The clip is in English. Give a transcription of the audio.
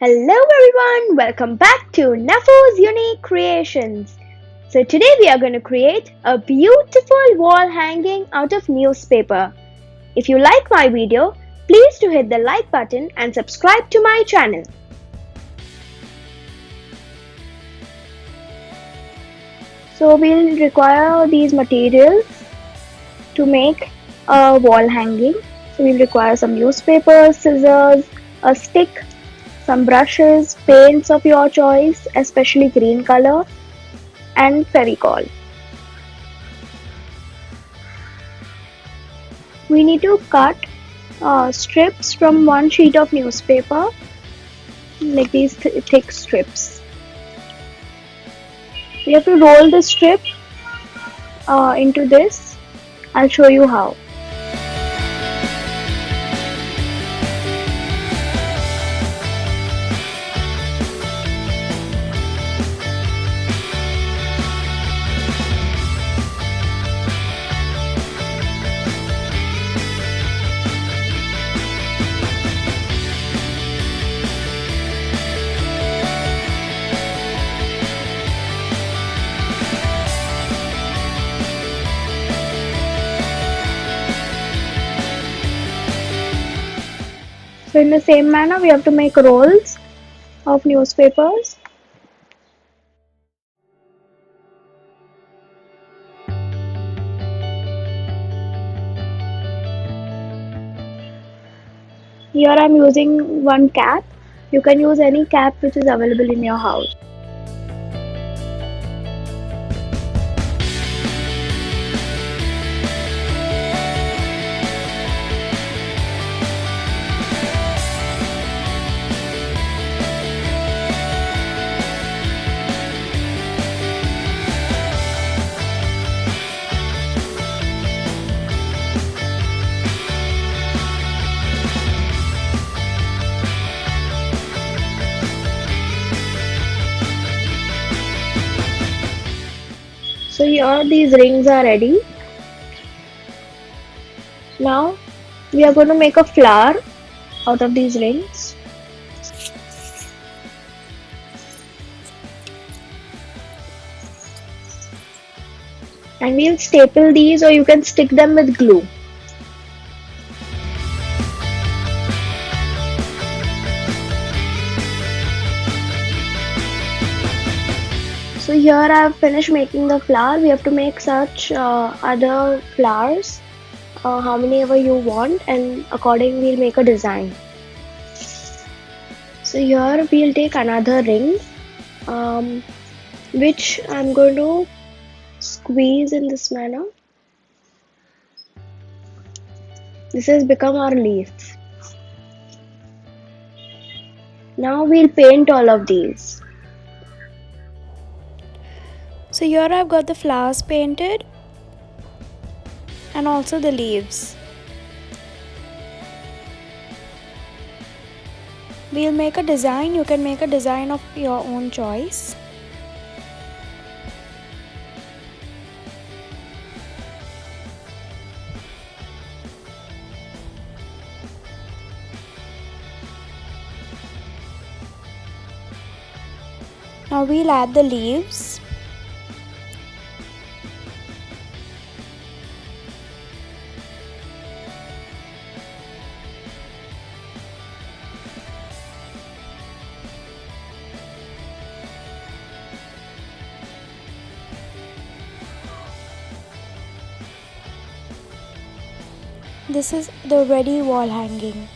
Hello everyone, welcome back to Nafu's Unique Creations. So today we are going to create a beautiful wall hanging out of newspaper. If you like my video, please do hit the like button and subscribe to my channel. So we'll require these materials to make a wall hanging. So we'll require some newspaper, scissors, a stick, some brushes, paints of your choice, especially green color, and Fevicol. We need to cut strips from one sheet of newspaper, like these thick strips. We have to roll the strip into this. I'll show you how. So in the same manner, we have to make rolls of newspapers. Here I'm using one cap. You can use any cap which is available in your house. So here these rings are ready. Now we are going to make a flower out of these rings. And we'll staple these, or you can stick them with glue. So here I have finished making the flower. We have to make such other flowers, how many ever you want, and accordingly we'll make a design. So here we'll take another ring, which I'm going to squeeze in this manner. This has become our leaf. Now we'll paint all of these. So here I've got the flowers painted and also the leaves. We'll make a design. You can make a design of your own choice. Now we'll add the leaves. This is the ready wall hanging.